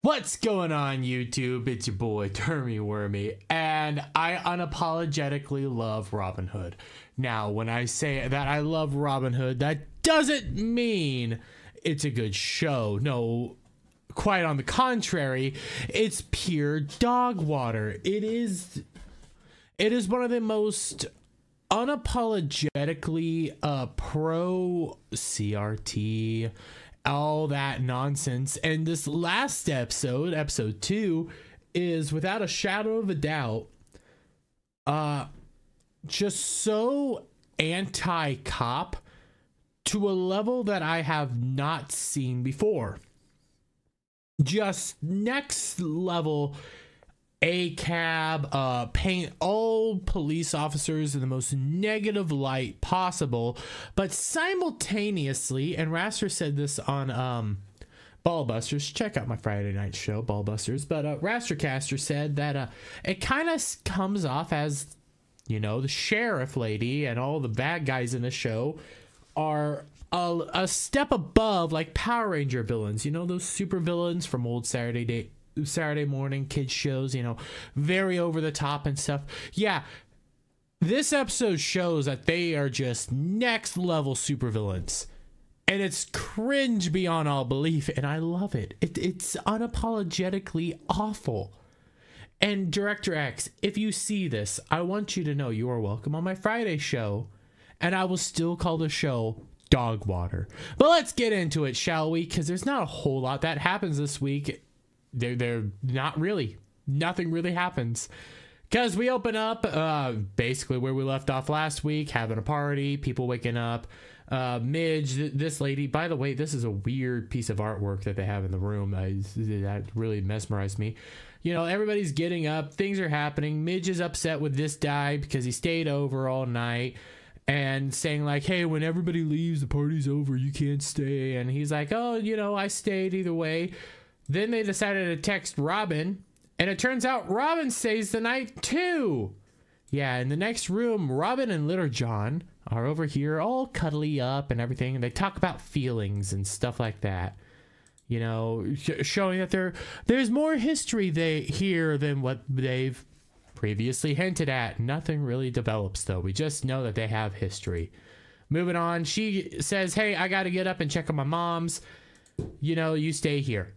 What's going on, YouTube? It's your boy Termy Wormy, and I unapologetically love Robin Hood. Now, when I say that I love Robin Hood, that doesn't mean it's a good show. No, quite on the contrary, it's pure dog water. It is one of the most unapologetically pro CRT, all that nonsense. And this last episode, episode 2, is without a shadow of a doubt just so anti-cop to a level that I have not seen before. Just next level ACAB, paint all police officers in the most negative light possible, but simultaneously, and Raster said this on Ballbusters, check out my Friday night show, Ballbusters, but Rastercaster said that it kind of comes off as, you know, the sheriff lady and all the bad guys in the show are a step above, like Power Ranger villains, you know, those super villains from old Saturday morning kids shows, you know, very over the top and stuff. Yeah, this episode shows that they are just next level supervillains, and it's cringe beyond all belief, and I love it. It's unapologetically awful. And Director X, if you see this, I want you to know you are welcome on my Friday show, and I will still call the show Dog Water. But let's get into it, shall we? Because there's not a whole lot that happens this week. They're not really. Nothing really happens. Because we open up basically where we left off last week, having a party, people waking up. Midge, this lady, by the way, this is a weird piece of artwork that they have in the room. That really mesmerized me. You know, everybody's getting up, things are happening. Midge is upset with this guy because he stayed over all night and saying like, hey, when everybody leaves, the party's over, you can't stay. And he's like, oh, you know, I stayed either way. Then they decided to text Robyn, and it turns out Robyn stays the night too. Yeah, in the next room, Robyn and Little John are over here all cuddly up and everything, and they talk about feelings and stuff like that. You know, showing that there's more history here than what they've previously hinted at. Nothing really develops, though. We just know that they have history. Moving on, she says, hey, I got to get up and check on my mom's. You know, you stay here.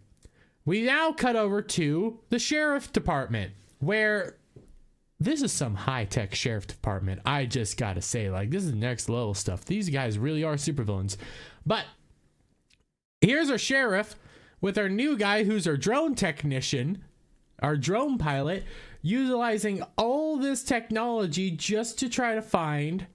We now cut over to the sheriff department, where this is some high-tech sheriff department. I just gotta say, like, this is next level stuff. These guys really are supervillains. But here's our sheriff with our new guy who's our drone technician, our drone pilot, utilizing all this technology just to try to find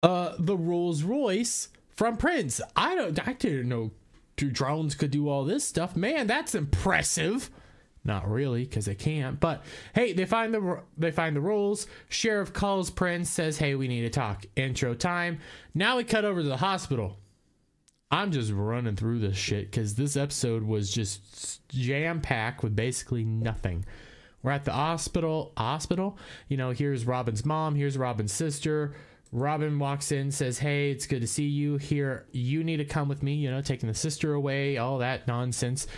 the Rolls Royce from Prince. I didn't know drones could do all this stuff. Man, that's impressive. Not really, because they can't, but hey, they find the rolls. Sheriff calls Prince, says, hey, we need to talk. Intro time. Now we cut over to the hospital. I'm just running through this shit because this episode was just jam-packed with basically nothing. We're at the hospital. You know, here's Robyn's mom, here's Robyn's sister. Robyn walks in, says, hey, it's good to see you here. You need to come with me, you know, taking the sister away, all that nonsense,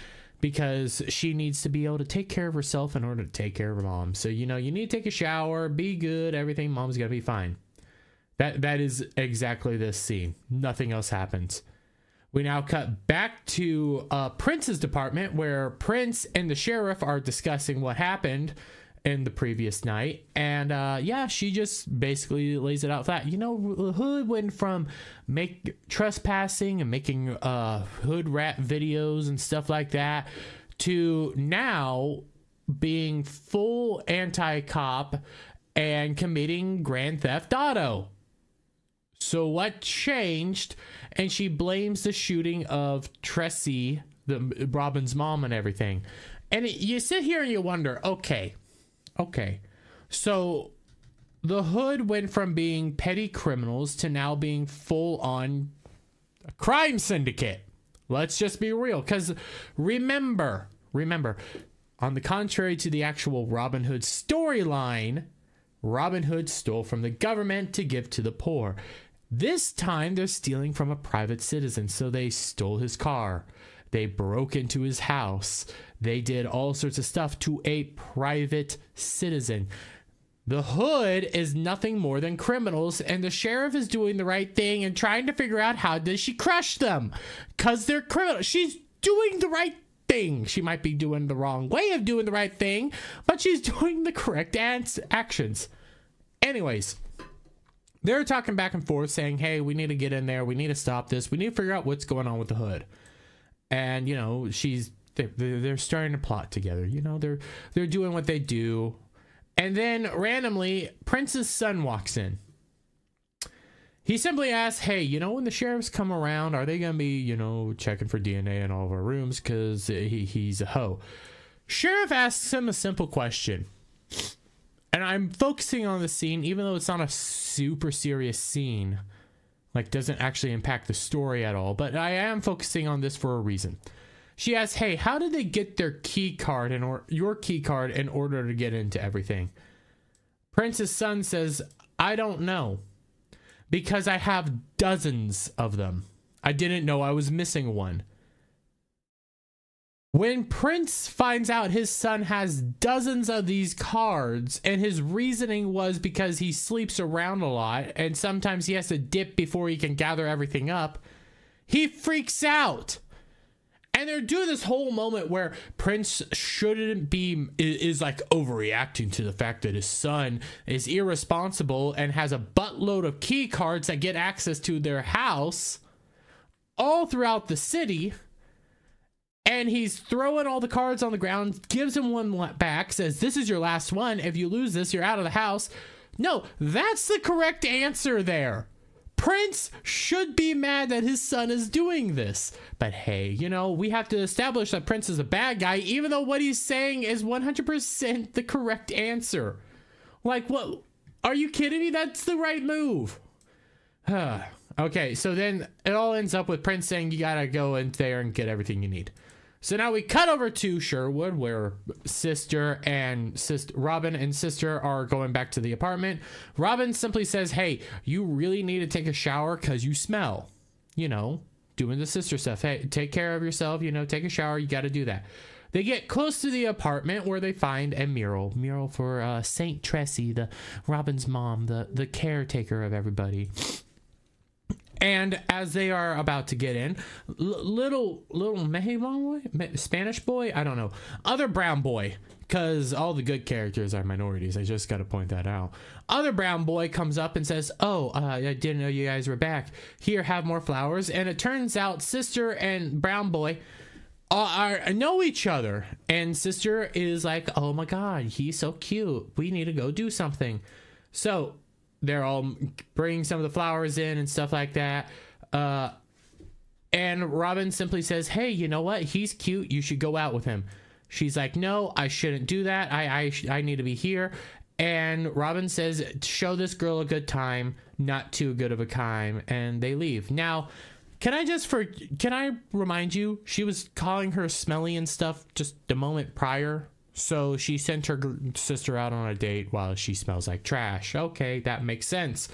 because she needs to be able to take care of herself in order to take care of her mom. So, you know, you need to take a shower, be good, everything. Mom's going to be fine. That is exactly this scene. Nothing else happens. We now cut back to Prince's department, where Prince and the sheriff are discussing what happened in the previous night, and yeah, she just basically lays it out flat. You know, Hood went from trespassing and making hood rat videos and stuff like that to now being full anti-cop and committing grand theft auto. So what changed? And she blames the shooting of Tressie, Robyn's mom, and everything. And you sit here and you wonder, okay, so the Hood went from being petty criminals to now being full on a crime syndicate. Let's just be real, because remember, on the contrary to the actual Robin Hood storyline, Robin Hood stole from the government to give to the poor. This time they're stealing from a private citizen, so they stole his car. They broke into his house. They did all sorts of stuff to a private citizen. The hood is nothing more than criminals, and the sheriff is doing the right thing and trying to figure out how does she crush them, because they're criminals. She's doing the right thing. She might be doing the wrong way of doing the right thing, but she's doing the correct actions. Anyways, they're talking back and forth saying, hey, we need to get in there. We need to stop this. We need to figure out what's going on with the hood. And, you know, they're starting to plot together. You know, they're doing what they do. And then randomly, Prince's son walks in. He simply asks, hey, you know, when the sheriffs come around, are they going to be, you know, checking for DNA in all of our rooms? Because he's a hoe. Sheriff asks him a simple question. And I'm focusing on the scene, even though it's not a super serious scene. Like, doesn't actually impact the story at all. But I am focusing on this for a reason. She asks, hey, how did they get their key card your key card in order to get into everything? Prince's son says, I don't know, because I have dozens of them. I didn't know I was missing one. When Prince finds out his son has dozens of these cards, and his reasoning was because he sleeps around a lot and sometimes he has to dip before he can gather everything up, he freaks out. And they're doing this whole moment where Prince is like overreacting to the fact that his son is irresponsible and has a buttload of key cards that get access to their house all throughout the city. And he's throwing all the cards on the ground, gives him one back, says, this is your last one. If you lose this, you're out of the house. No, that's the correct answer there. Prince should be mad that his son is doing this. But hey, you know, we have to establish that Prince is a bad guy, even though what he's saying is 100% the correct answer. Like, what? Are you kidding me? That's the right move. Okay, so then it all ends up with Prince saying you gotta go in there and get everything you need. So now we cut over to Sherwood, where Robyn and sister are going back to the apartment. Robyn simply says, hey, you really need to take a shower because you smell. You know, doing the sister stuff. Hey, take care of yourself, you know, take a shower. You got to do that. They get close to the apartment where they find a mural for Saint Tressie, Robyn's mom, the caretaker of everybody. And as they are about to get in, little Mexican boy, Spanish boy, I don't know, other brown boy, because all the good characters are minorities. I just got to point that out. Other brown boy comes up and says, oh, I didn't know you guys were back. Here, have more flowers. And it turns out sister and brown boy know each other. And sister is like, oh my God, he's so cute. We need to go do something. So they're all bringing some of the flowers in and stuff like that. And Robyn simply says, hey, you know what? He's cute. You should go out with him. She's like, no, I shouldn't do that. I need to be here. And Robyn says, show this girl a good time, not too good of a time. And they leave. Now, can I remind you, she was calling her smelly and stuff just the moment prior. So she sent her sister out on a date while she smells like trash. Okay, that makes sense.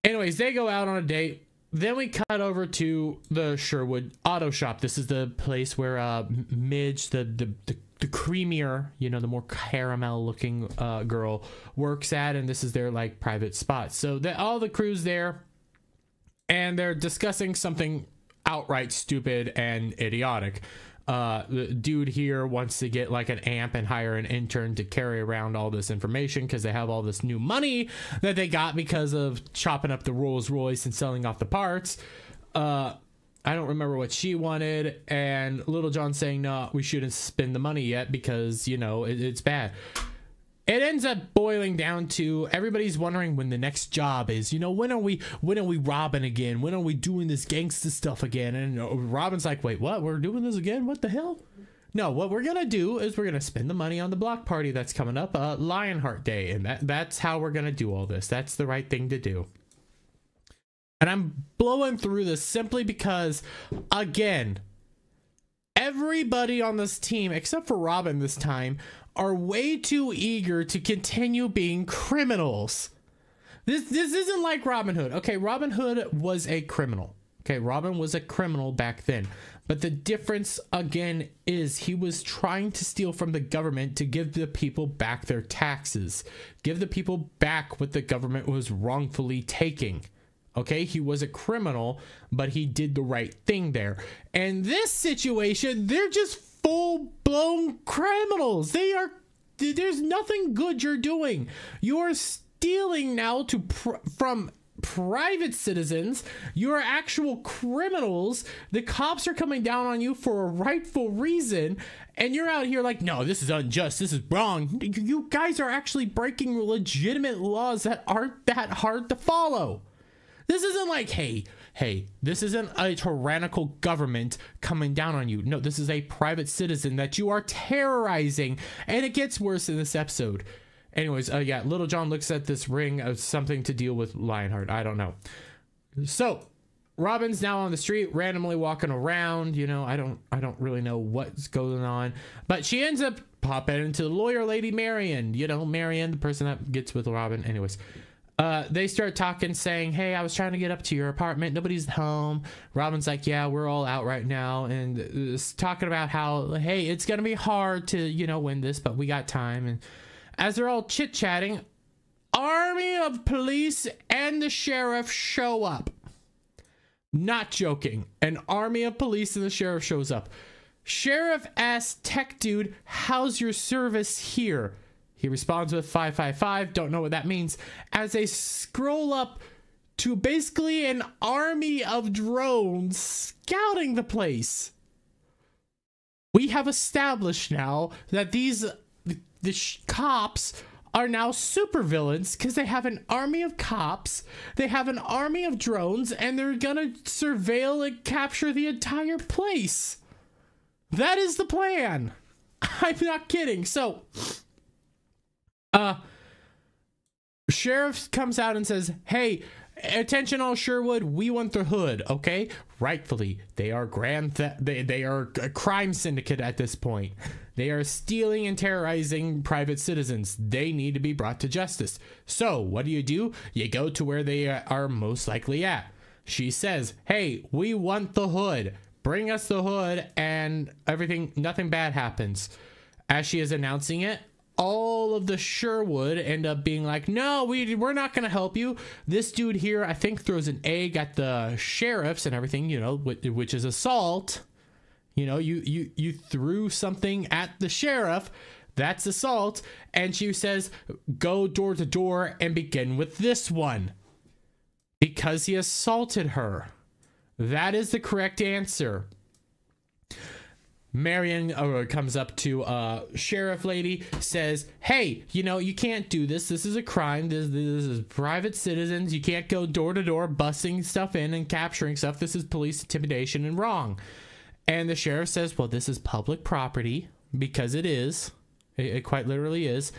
Anyways, they go out on a date. Then we cut over to the Sherwood Auto Shop. This is the place where Midge, the creamier, you know, the more caramel looking girl works at. And this is their like private spot. So all the crew's there and they're discussing something outright stupid and idiotic. The dude here wants to get like an amp and hire an intern to carry around all this information because they have all this new money that they got because of chopping up the Rolls Royce and selling off the parts. I don't remember what she wanted, and Little John saying, no, we shouldn't spend the money yet because, you know, it's bad. It ends up boiling down to everybody's wondering when the next job is. You know, when are we robbing again? When are we doing this gangsta stuff again? And Robin's like, wait, what? We're doing this again? What the hell? No, what we're going to do is we're going to spend the money on the block party that's coming up, Lionheart Day. And that's how we're going to do all this. That's the right thing to do. And I'm blowing through this simply because, again, everybody on this team, except for Robyn this time, are way too eager to continue being criminals. This isn't like Robin Hood. Okay, Robin Hood was a criminal. Okay, Robyn was a criminal back then. But the difference again is he was trying to steal from the government to give the people back their taxes, give the people back what the government was wrongfully taking. Okay, he was a criminal, but he did the right thing there. And this situation, they're just full-blown criminals. There's nothing good you're doing. You're stealing now from private citizens. You're actual criminals. The cops are coming down on you for a rightful reason, and you're out here like, no, this is unjust, this is wrong. You guys are actually breaking legitimate laws that aren't that hard to follow. This isn't like, hey, this isn't a tyrannical government coming down on you. No, this is a private citizen that you are terrorizing, and it gets worse in this episode. Anyways, yeah, Little John looks at this ring as something to deal with Lionheart. I don't know. So, Robyn's now on the street, randomly walking around. You know, I don't really know what's going on, but she ends up popping into lawyer lady Marion. You know, Marion, the person that gets with Robyn. Anyways. They start talking, saying, hey, I was trying to get up to your apartment, nobody's home. Robyn's like, yeah, we're all out right now, and talking about how, hey, it's gonna be hard to, you know, win this, but we got time. And as they're all chit-chatting, army of police and the sheriff show up. Not joking, an army of police and the sheriff shows up. Sheriff asks tech dude, how's your service here? He responds with 555, don't know what that means, as they scroll up to basically an army of drones scouting the place. We have established now that the cops are now supervillains because they have an army of cops, they have an army of drones, and they're gonna surveil and capture the entire place. That is the plan. I'm not kidding. So sheriff comes out and says, hey, attention all Sherwood, we want the hood. Okay, rightfully they are they are a crime syndicate at this point. They are stealing and terrorizing private citizens. They need to be brought to justice. So what do? You go to where they are most likely at. She says, hey, we want the hood, bring us the hood, and nothing bad happens. As she is announcing it, all of the Sherwood end up being like, no, we're not gonna help you. This dude here, I think, throws an egg at the sheriffs and everything, you know, which is assault. You know, you threw something at the sheriff, that's assault. And she says, go door to door and begin with this one because he assaulted her. That is the correct answer. Marion comes up to sheriff lady, says, hey, you know, you can't do this. This is a crime. This is private citizens. You can't go door to door busting stuff in and capturing stuff. This is police intimidation and wrong. And the sheriff says, well, this is public property, because it is. It quite literally is.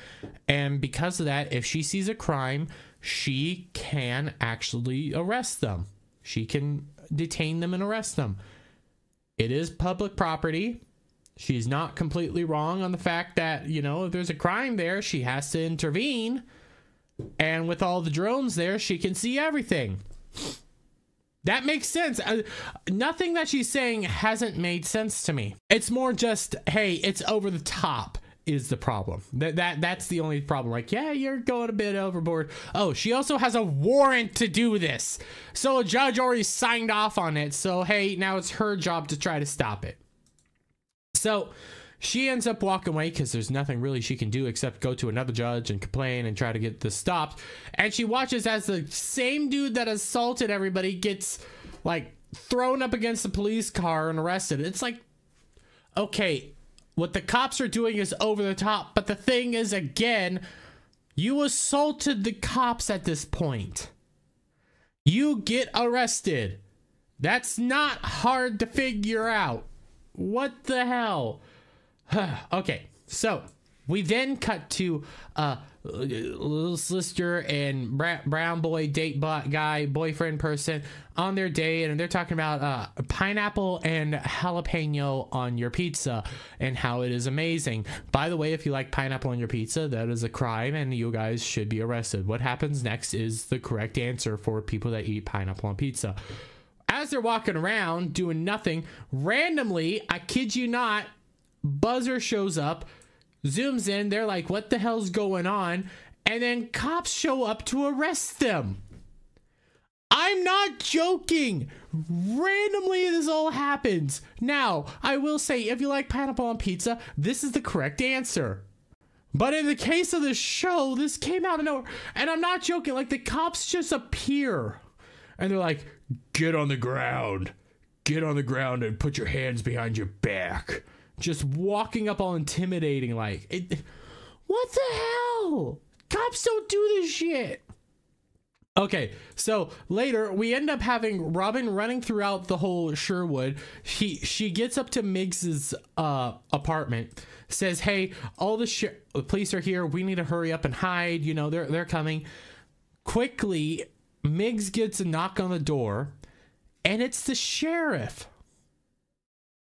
And because of that, if she sees a crime, she can actually arrest them. She can detain them and arrest them. It is public property. She's not completely wrong on the fact that, you know, if there's a crime there, she has to intervene. And with all the drones there, she can see everything. That makes sense. Nothing that she's saying hasn't made sense to me. It's more just, hey, it's over the top is the problem. That's the only problem. Like, yeah, you're going a bit overboard. Oh, she also has a warrant to do this. So a judge already signed off on it. So, hey, now it's her job to try to stop it. So she ends up walking away because there's nothing really she can do except go to another judge and complain and try to get this stopped. And she watches as the same dude that assaulted everybody gets, like, thrown up against the police car and arrested. It's like, okay, what the cops are doing is over the top, but the thing is, again, you assaulted the cops at this point. You get arrested. That's not hard to figure out. What the hell? Okay, so we then cut to little sister and brown boy boyfriend person on their date, and they're talking about pineapple and jalapeno on your pizza and how it is amazing. By the way, if you like pineapple on your pizza, that is a crime and you guys should be arrested. What happens next is the correct answer for people that eat pineapple on pizza. as they're walking around doing nothing, randomly, I kid you not, Buzzer shows up, zooms in. They're like, what the hell's going on? And then cops show up to arrest them. I'm not joking. Randomly, this all happens. Now, I will say, if you like pineapple on pizza, this is the correct answer. But in the case of the show, this came out of nowhere. And I'm not joking. Like, the cops just appear. And they're like, get on the ground. Get on the ground and put your hands behind your back. Just walking up all intimidating like. What the hell? Cops don't do this shit. Okay, so later we end up having Robyn running throughout the whole Sherwood. She gets up to Miggs's apartment, says, "Hey, all the police are here. We need to hurry up and hide. You know, they're coming." Quickly, Miggs gets a knock on the door, and it's the sheriff.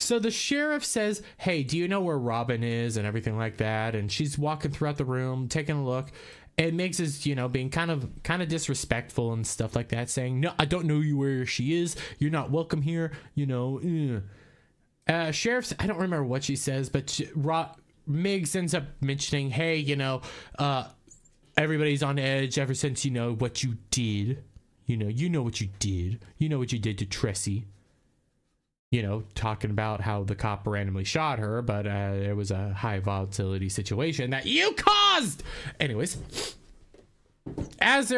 So the sheriff says, "Hey, do you know where Robyn is?" and everything like that. And she's walking throughout the room, taking a look. And Miggs is, you know, being kind of disrespectful and stuff like that, saying, "No, I don't know where she is. You're not welcome here." You know, sheriff's, I don't remember what she says, but Miggs ends up mentioning, "Hey, you know, everybody's on edge ever since, you know, what you did. You know what you did. You know what you did to Tressie." You know, talking about how the cop randomly shot her, but it was a high volatility situation that you caused. Anyways, as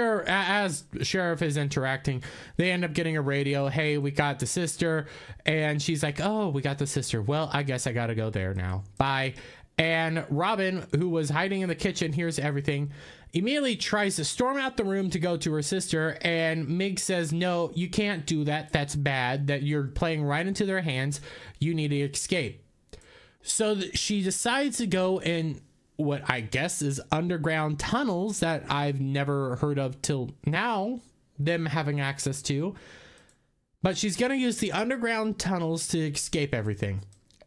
sheriff is interacting, they end up getting a radio. "Hey, we got the sister," and she's like, "Oh, we got the sister. Well, I guess I gotta go there now. Bye." And Robyn, who was hiding in the kitchen, hears everything, immediately tries to storm out the room to go to her sister, and Miggs says, "No, you can't do that. That's bad. That you're playing right into their hands. You need to escape." So she decides to go in what I guess is underground tunnels that I've never heard of till now, them having access to. But she's going to use the underground tunnels to escape everything.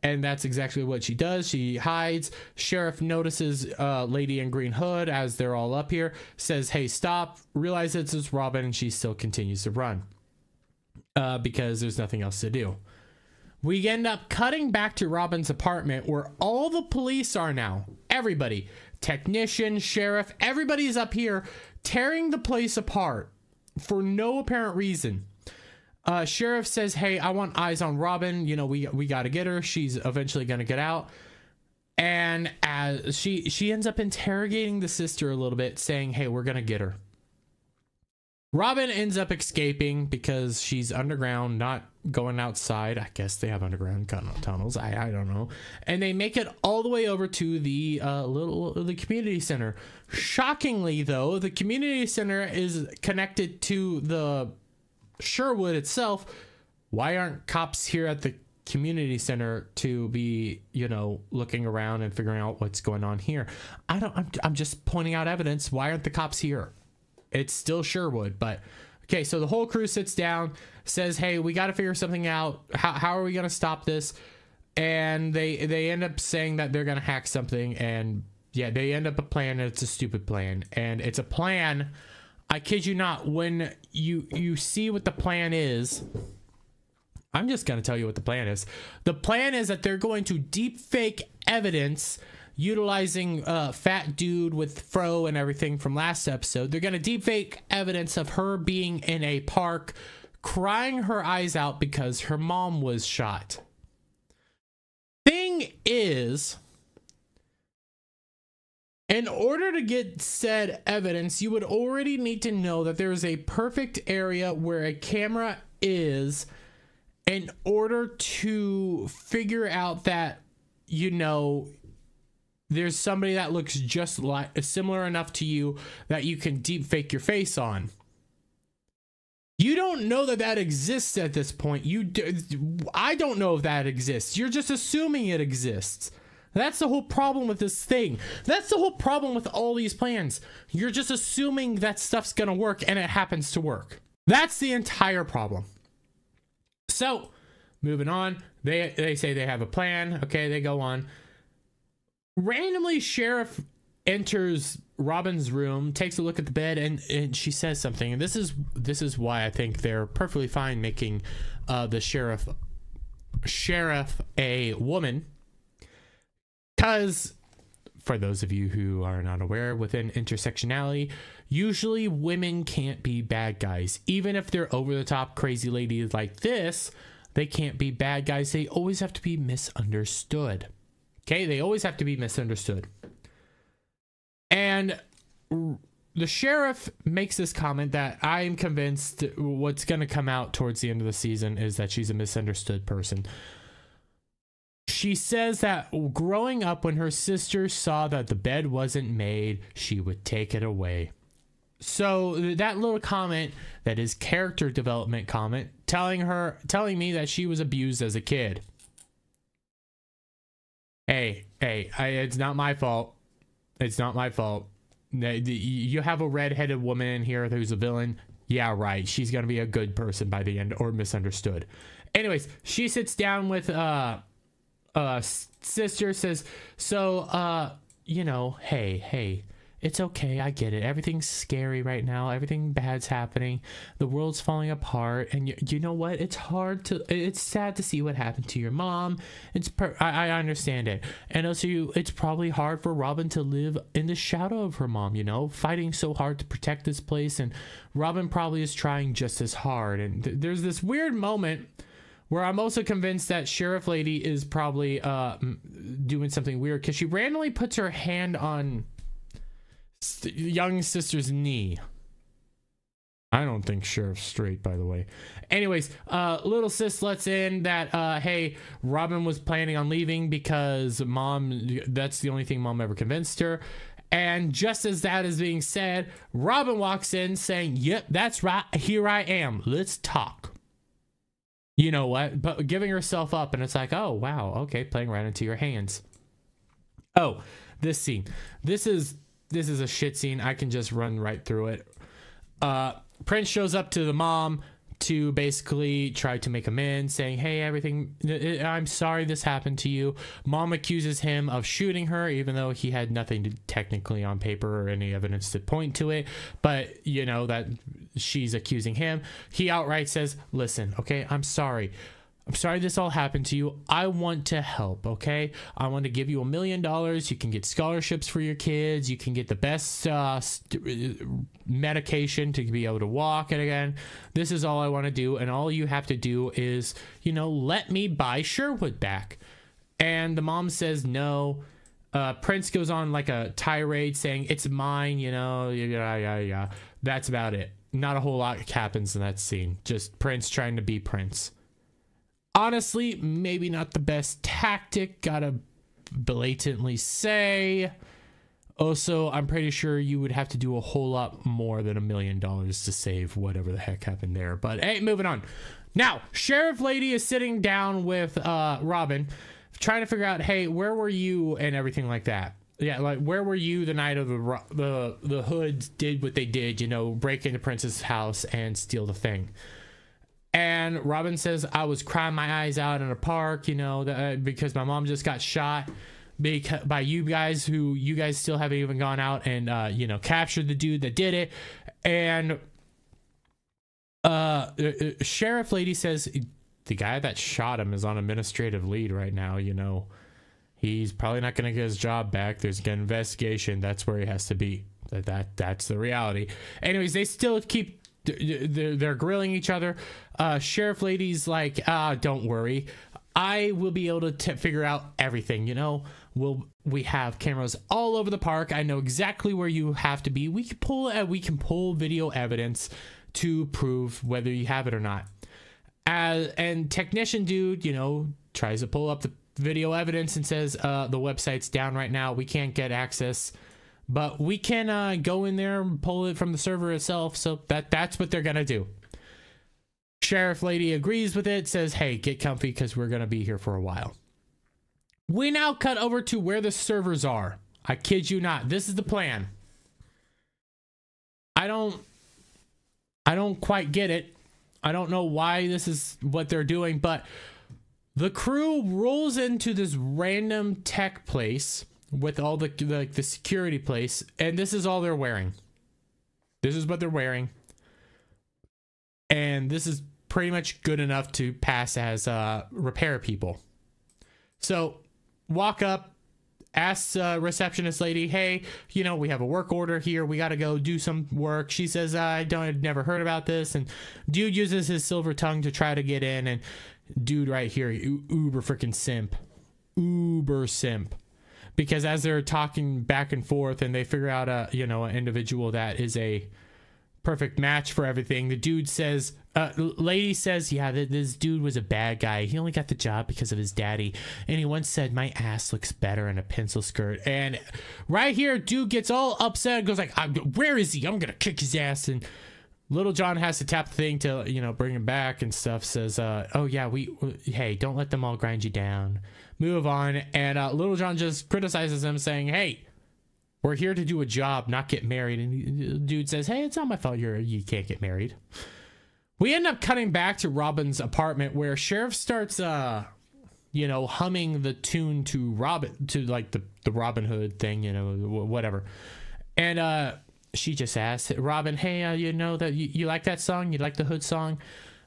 And that's exactly what she does. She hides. Sheriff notices Lady in Green Hood as they're all up here, says, "Hey, stop," realizes it's Robyn, and she still continues to run because there's nothing else to do. We end up cutting back to Robyn's apartment where all the police are now. Everybody, technician, sheriff, everybody's up here tearing the place apart for no apparent reason. Sheriff says, "Hey, I want eyes on Robyn. You know, we got to get her. She's eventually going to get out." And as she ends up interrogating the sister a little bit, saying, "Hey, we're going to get her." Robyn ends up escaping because she's underground, not going outside. I guess they have underground tunnels. I don't know. And they make it all the way over to the the community center. Shockingly, though, the community center is connected to the Sherwood itself. Why aren't cops here at the community center to be, you know, looking around and figuring out what's going on here? I'm just pointing out evidence. Why aren't the cops here? It's still Sherwood. But okay, so the whole crew sits down, says, "Hey, we got to figure something out. How are we going to stop this?" And they end up saying that they're going to hack something, and yeah, they end up a plan, and it's a stupid plan. And it's a plan, I kid you not, when you see what the plan is. I'm just going to tell you what the plan is. The plan is that they're going to deep fake evidence utilizing Fat Dude with fro and everything from last episode. They're going to deep fake evidence of her being in a park crying her eyes out because her mom was shot. Thing is, in order to get said evidence, you would already need to know that there is a perfect area where a camera is in order to figure out that, you know, there's somebody that looks just like similar enough to you that you can deep fake your face on. You don't know that that exists at this point. I don't know if that exists. You're just assuming it exists. That's the whole problem with this thing. That's the whole problem with all these plans. You're just assuming that stuff's gonna work, and it happens to work. That's the entire problem. So, moving on, they say they have a plan. Okay, they go on. Randomly, Sheriff enters Robyn's room, takes a look at the bed, and she says something. And this is why I think they're perfectly fine making the sheriff a woman, because for those of you who are not aware, within intersectionality, usually women can't be bad guys. Even if they're over the top crazy ladies like this, they can't be bad guys. They always have to be misunderstood. Okay, they always have to be misunderstood. And the sheriff makes this comment that I am convinced what's going to come out towards the end of the season is that she's a misunderstood person. She says that growing up, when her sister saw that the bed wasn't made, she would take it away. So that little comment, that is character development comment, telling me that she was abused as a kid. Hey, it's not my fault. It's not my fault. You have a redheaded woman in here who's a villain. Yeah, right. She's going to be a good person by the end, or misunderstood. Anyways, she sits down with sister, says, so, you know, hey, it's okay. I get it. Everything's scary right now. Everything bad's happening. The world's falling apart. And you know what? It's sad to see what happened to your mom. I understand it. And also, it's probably hard for Robyn to live in the shadow of her mom, you know, fighting so hard to protect this place. And Robyn probably is trying just as hard. And there's this weird moment where I'm also convinced that Sheriff Lady is probably doing something weird, because she randomly puts her hand on young sister's knee. I don't think Sheriff's straight, by the way. Anyways, little sis lets in that, hey, Robyn was planning on leaving because that's the only thing mom ever convinced her. And just as that is being said, Robyn walks in saying, yep, that's right. Here I am. Let's talk. You know what? But giving herself up, and it's like, oh, wow. Okay. Playing right into your hands. Oh, this scene. This is a shit scene. I can just run right through it. Prince shows up to the mom to basically try to make amends, saying, hey, I'm sorry this happened to you. Mom accuses him of shooting her, even though he had nothing technically on paper or any evidence to point to it. But, you know, that she's accusing him. He outright says, listen, okay, I'm sorry this all happened to you. I want to help, okay? I want to give you $1 million. You can get scholarships for your kids. You can get the best medication to be able to walk it again. This is all I want to do, and all you have to do is, you know, let me buy Sherwood back. And the mom says no. Prince goes on like a tirade saying, it's mine, you know, yeah. That's about it. Not a whole lot happens in that scene. Just Prince trying to be Prince. Honestly, maybe not the best tactic, gotta blatantly say. Also, I'm pretty sure you would have to do a whole lot more than $1 million to save whatever the heck happened there. But hey, moving on. Now, Sheriff Lady is sitting down with Robyn, trying to figure out, hey, where were you and everything like that. Yeah, like, where were you the night of the hoods did what they did, you know, break into Prince's house and steal the thing. And Robyn says, I was crying my eyes out in a park, you know, because my mom just got shot by you guys, who you guys still haven't even gone out and, you know, captured the dude that did it. And Sheriff Lady says, the guy that shot him is on administrative leave right now, you know. He's probably not going to get his job back. There's an investigation. That's where he has to be. That's the reality. Anyways, they still keep... They're grilling each other. Sheriff Lady's like, don't worry, I will be able to figure out everything, you know. We have cameras all over the park. I know exactly where you have to be. We can pull video evidence to prove whether you have it or not. And technician dude, you know, tries to pull up the video evidence and says, the website's down right now, we can't get access. But we can go in there and pull it from the server itself. So that's what they're going to do. Sheriff Lady agrees with it, says, hey, get comfy because we're going to be here for a while. We now cut over to where the servers are. I kid you not. This is the plan. I don't quite get it. I don't know why this is what they're doing, but the crew rolls into this random tech place with all the security place, and this is all they're wearing. This is what they're wearing, and this is pretty much good enough to pass as repair people. So walk up, ask receptionist lady, hey, you know, we have a work order here, we got to go do some work. She says, I've never heard about this. And dude uses his silver tongue to try to get in, and dude right here, uber freaking simp, uber simp, because as they're talking back and forth and they figure out you know, an individual that is a perfect match for everything, the dude says, lady says, yeah, this dude was a bad guy. He only got the job because of his daddy. And he once said, my ass looks better in a pencil skirt. And right here, dude gets all upset and goes like, where is he? I'm going to kick his ass. And Little John has to tap the thing to, you know, bring him back and stuff. Says, oh yeah, hey, don't let them all grind you down. Move on. And Little John just criticizes him, saying, hey, we're here to do a job, not get married. And the dude says, hey, it's not my fault you can't get married. We end up cutting back to Robyn's apartment, where Sheriff starts, you know, humming the tune to Robyn, to like the Robin Hood thing, you know, whatever. And she just asked Robyn, hey, you know that you like that song? You like the Hood song?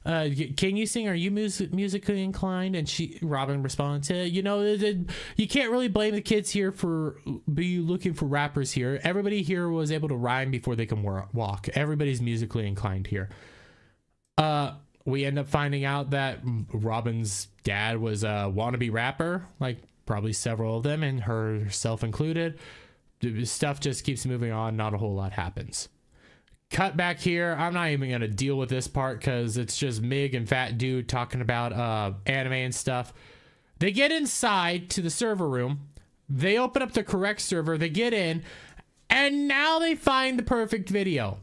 Can you sing? Are you musically inclined? And Robyn responds, you know, you can't really blame the kids here for be looking for rappers here. Everybody here was able to rhyme before they can walk. Everybody's musically inclined here. We end up finding out that Robyn's dad was a wannabe rapper, like probably several of them, and herself included. The stuff just keeps moving on. Not a whole lot happens. Cut back here. I'm not even going to deal with this part because it's just Mig and Fat Dude talking about anime and stuff. They get inside to the server room. They open up the correct server. They get in, and now they find the perfect video.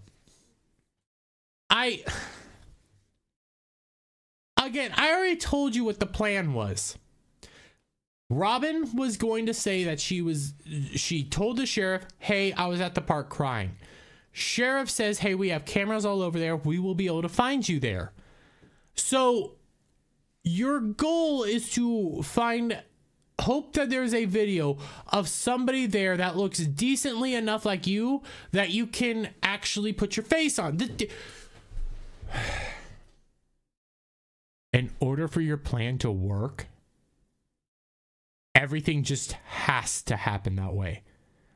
Again, I already told you what the plan was. Robyn was going to say that she told the sheriff, hey, I was at the park crying. Sheriff says, hey, we have cameras all over there. We will be able to find you there. So your goal is to hope that there's a video of somebody there that looks decently enough like you that you can actually put your face on. In order for your plan to work, everything just has to happen that way.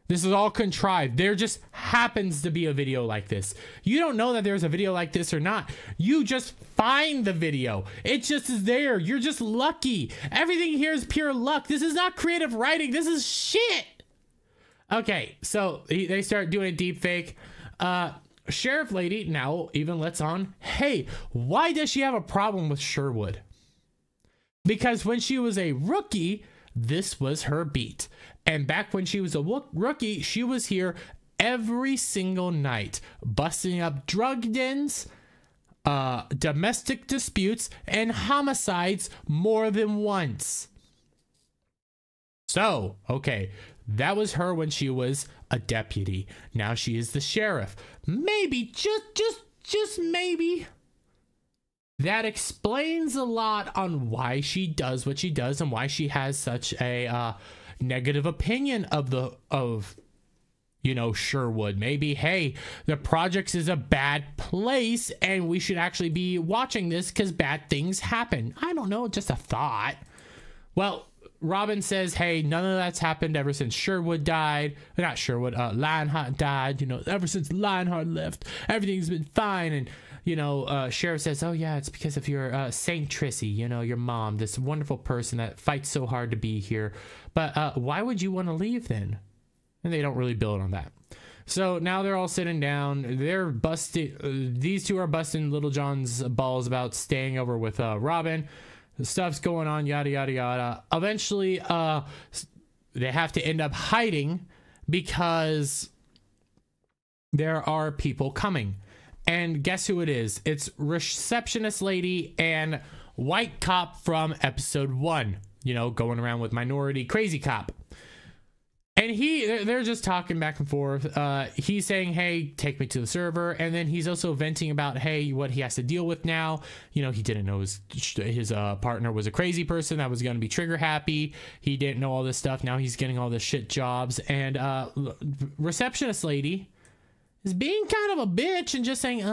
This is all contrived. There just happens to be a video like this. You don't know that there's a video like this or not. You just find the video. It just is there. You're just lucky. Everything here is pure luck. This is not creative writing. This is shit. Okay, so they start doing a deep fake. Sheriff lady now even lets on, hey, why does she have a problem with Sherwood? Because when she was a rookie, this was her beat. And back when she was a rookie, she was here every single night, busting up drug dens, domestic disputes, and homicides more than once. So, okay, that was her when she was a deputy. Now she is the sheriff. Maybe, just maybe, that explains a lot on why she does what she does and why she has such a negative opinion of you know, Sherwood. Maybe, hey, the projects is a bad place and we should actually be watching this because bad things happen. I don't know, just a thought. Well, Robyn says, hey, none of that's happened ever since Sherwood died. Not Sherwood, Lionheart died. You know, ever since Lionheart left, everything's been fine. And, you know, Sheriff says, oh, yeah, it's because of your Saint Trissy, you know, your mom, this wonderful person that fights so hard to be here. But why would you want to leave then? And they don't really build on that. So now they're all sitting down. They're busting. These two are busting Little John's balls about staying over with Robyn. The stuff's going on, yada, yada, yada. Eventually, they have to end up hiding because there are people coming. And guess who it is? It's receptionist lady and white cop from episode 1. You know, going around with minority crazy cop. And they're just talking back and forth. He's saying, hey, take me to the server. And then he's also venting about, hey, what he has to deal with now. You know, he didn't know his partner was a crazy person that was going to be trigger happy. He didn't know all this stuff. Now he's getting all the shit jobs. And receptionist lady is being kind of a bitch and just saying,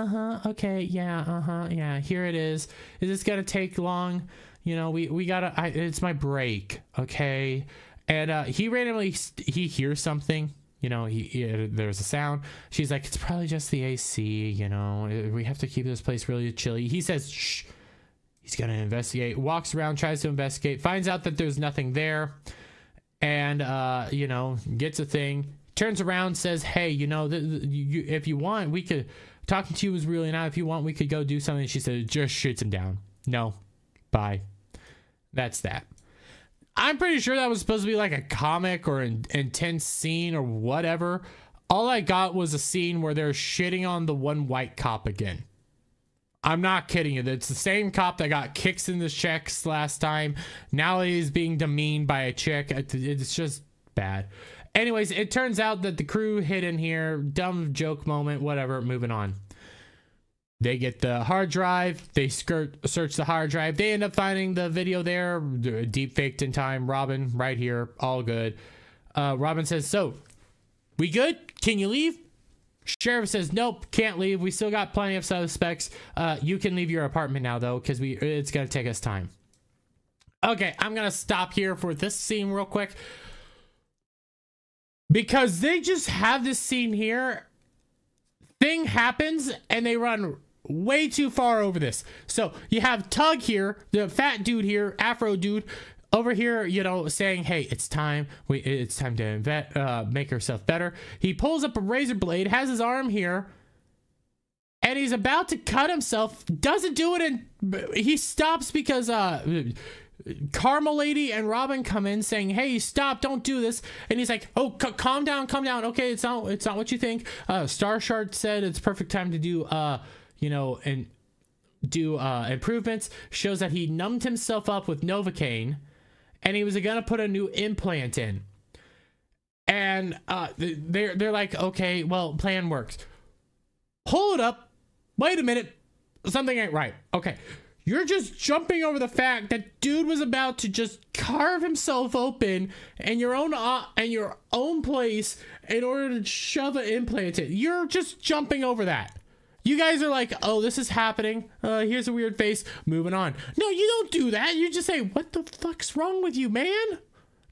okay, yeah, here it is. Is this going to take long? You know, we gotta, it's my break, okay? And he randomly, he hears something, you know, there's a sound. She's like, it's probably just the AC, you know, we have to keep this place really chilly. He says, shh, he's gonna investigate, walks around, tries to investigate, finds out that there's nothing there, and, you know, gets a thing, turns around, says, hey, you know, if you want, we could, talking to you was really nice, if you want, we could go do something. She said, just shoots him down. No, bye. That's that. I'm pretty sure that was supposed to be like a comic or an intense scene or whatever. All I got was a scene where they're shitting on the one white cop again. I'm not kidding you. It's the same cop that got kicks in the checks last time. Now he's being demeaned by a chick. It's just bad. Anyways, it turns out that the crew hid in here. Dumb joke moment, whatever. Moving on. They get the hard drive. They search the hard drive. They end up finding the video there, deep faked in time. Robyn right here, all good. Robyn says, so we good? Can you leave? Sheriff says, nope, can't leave. We still got plenty of suspects. You can leave your apartment now though, because it's gonna take us time. Okay, I'm gonna stop here for this scene real quick, because they just have this scene here. Thing happens and they run way too far over this. So you have Tug here, the fat dude here, Afro dude over here, you know, saying, hey, it's time. It's time to make herself better. He pulls up a razor blade, has his arm here, and he's about to cut himself. Doesn't do it, and he stops because Carmel lady and Robyn come in saying, hey, stop, don't do this. And he's like, oh, calm down. Okay, it's not what you think. Star Shard said it's perfect time to do you know, and do improvements. Shows that he numbed himself up with Novocaine and he was gonna put a new implant in. And they're like, okay, well, plan works. Hold up, wait a minute, something ain't right. Okay, you're just jumping over the fact that dude was about to just carve himself open in your own place in order to shove an implant in. You're just jumping over that. You guys are like, oh, this is happening. Here's a weird face. Moving on. No, you don't do that. You just say, what the fuck's wrong with you, man?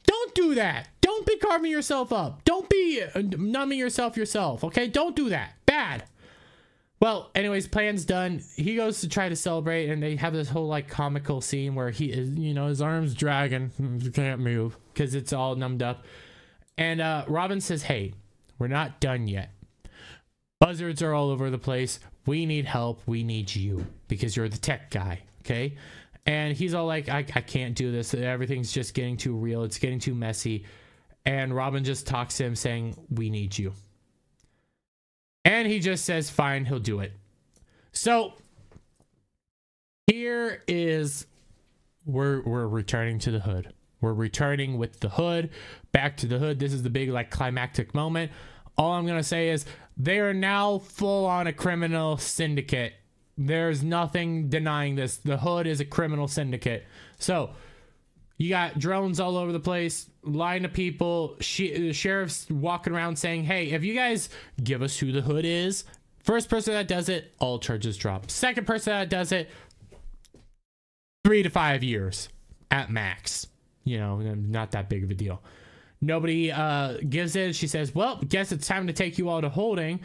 Don't do that. Don't be carving yourself up. Don't be numbing yourself, okay? Don't do that. Bad. Well, anyways, plan's done. He goes to try to celebrate, and they have this whole like comical scene where he is, you know, his arm's dragging, he can't move because it's all numbed up. And Robyn says, hey, we're not done yet. Buzzards are all over the place. We need help. We need you because you're the tech guy, okay? And he's all like, I can't do this. Everything's just getting too real. It's getting too messy. And Robyn just talks to him saying, we need you. And he just says, fine, he'll do it. So here is, we're returning to the hood. We're returning with the hood, back to the hood. This is the big like climactic moment. All I'm going to say is they are now full on a criminal syndicate. There's nothing denying this. The hood is a criminal syndicate. So you got drones all over the place, line of people. The sheriff's walking around saying, hey, if you guys give us who the hood is, first person that does it, all charges drop. Second person that does it, 3 to 5 years at max. You know, not that big of a deal. Nobody gives it. She says, well, guess it's time to take you all to holding.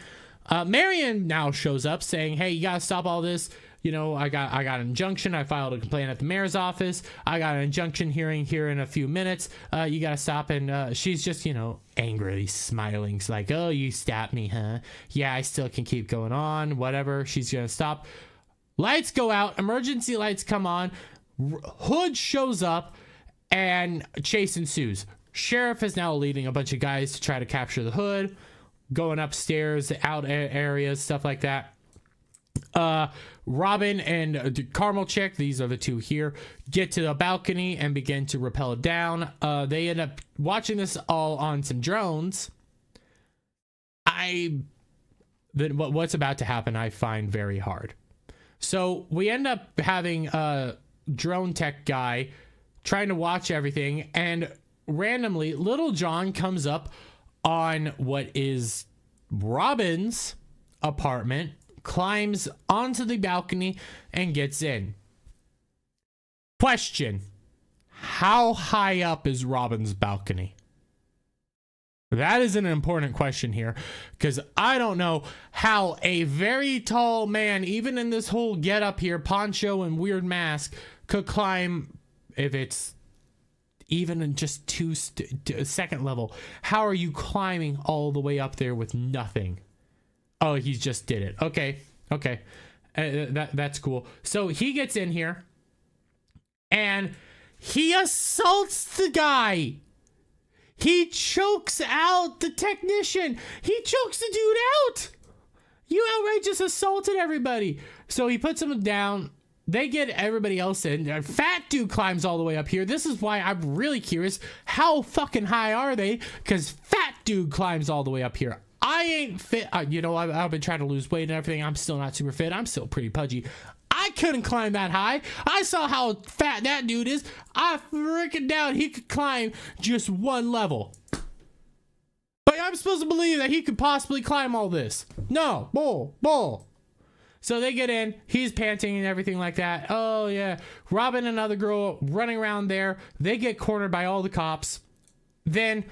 Marion now shows up saying, hey, you gotta stop all this. You know, I got an injunction. I filed a complaint at the mayor's office. I got an injunction hearing here in a few minutes. You gotta stop. And she's just, you know, angrily smiling. It's like, oh, you stabbed me, huh? Yeah, I still can keep going on. Whatever. She's gonna stop. Lights go out. Emergency lights come on. Hood shows up and chase ensues. Sheriff is now leading a bunch of guys to try to capture the hood, going upstairs, out areas, stuff like that. Robyn and Carmel chick, these are the two here, get to the balcony and begin to rappel down. They end up watching this all on some drones. What's about to happen I find very hard. So we end up having a drone tech guy trying to watch everything, and randomly Little John comes up on what is Robyn's apartment, climbs onto the balcony and gets in. Question: how high up is Robyn's balcony? That is an important question here, because I don't know how a very tall man, even in this whole getup here, poncho and weird mask, could climb, if it's even in just second level. How are you climbing all the way up there with nothing? Oh, he just did it. Okay. That's cool. So he gets in here and he assaults the guy. He chokes out the technician. He chokes the dude out. You outright just assaulted everybody. So he puts him down. They get everybody else in. A fat dude climbs all the way up here. This is why I'm really curious. How fucking high are they? Because fat dude climbs all the way up here. I ain't fit. You know, I've been trying to lose weight and everything. I'm still not super fit. I'm still pretty pudgy. I couldn't climb that high. I saw how fat that dude is. I freaking doubt he could climb just one level. But I'm supposed to believe that he could possibly climb all this. No, bull. So they get in. He's panting and everything like that. Oh yeah. Robyn and another girl running around there. They get cornered by all the cops. Then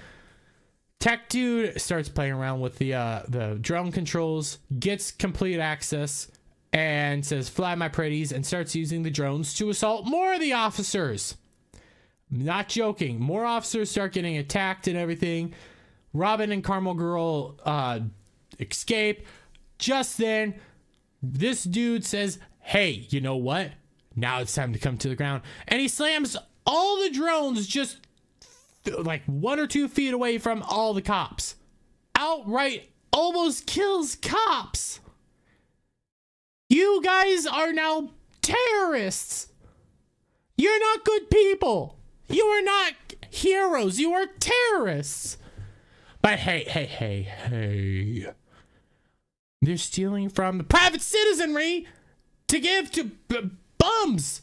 tech dude starts playing around with the drone controls, gets complete access, and says, "Fly my pretties," and starts using the drones to assault more of the officers. Not joking. More officers start getting attacked and everything. Robyn and Carmel girl escape. Just then, this dude says, "Hey, you know what? Now it's time to come to the ground." And he slams all the drones just like 1 or 2 feet away from all the cops. Outright almost kills cops. You guys are now terrorists. You're not good people. You are not heroes. You are terrorists. But hey. They're stealing from the private citizenry to give to bums.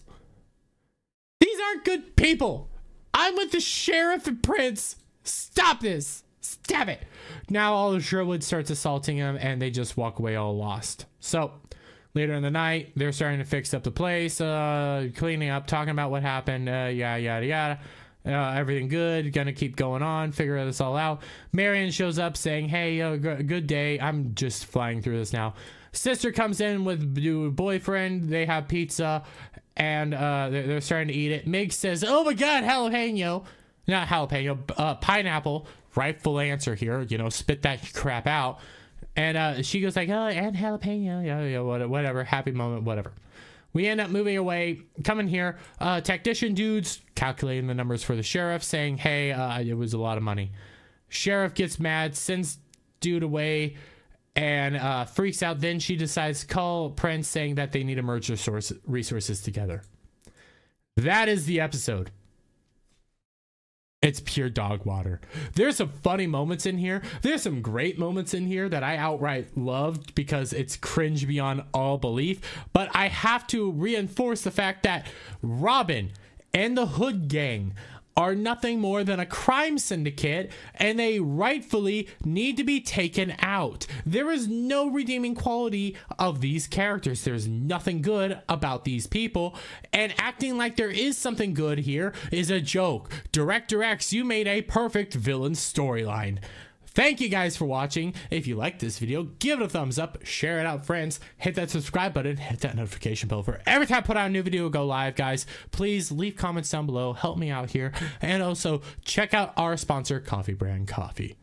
These aren't good people. I'm with the sheriff and Prince. Stop this. Stop it. Now all of Sherwood starts assaulting him, and they just walk away all lost. So later in the night, they're starting to fix up the place, cleaning up, talking about what happened, yada. Everything good, gonna keep going on, figure this all out. Marion shows up saying, "Hey, good day." I'm just flying through this now. Sister comes in with boyfriend. They have pizza, and they're starting to eat it. Mig says, "Oh my god, jalapeno." Not jalapeno, pineapple. Rightful answer here. You know, spit that crap out. And she goes like, "Oh, and jalapeno." Yeah, whatever. Happy moment, whatever. We end up moving away, coming here. Technician dudes calculating the numbers for the sheriff, saying, "Hey, it was a lot of money." Sheriff gets mad, sends dude away, and freaks out. Then she decides to call Prince, saying that they need to merge their resources together. That is the episode. It's pure dog water. There's some funny moments in here. There's some great moments in here that I outright loved because it's cringe beyond all belief. But I have to reinforce the fact that Robyn and the Hood Gang are nothing more than a crime syndicate, and they rightfully need to be taken out. There is no redeeming quality of these characters. There's nothing good about these people, and acting like there is something good here is a joke. Director X, you made a perfect villain storyline. Thank you guys for watching. If you liked this video, give it a thumbs up, share it out, friends, hit that subscribe button, hit that notification bell for every time I put out a new video go live, guys. Please leave comments down below, help me out here, and also check out our sponsor, Coffee Brand Coffee.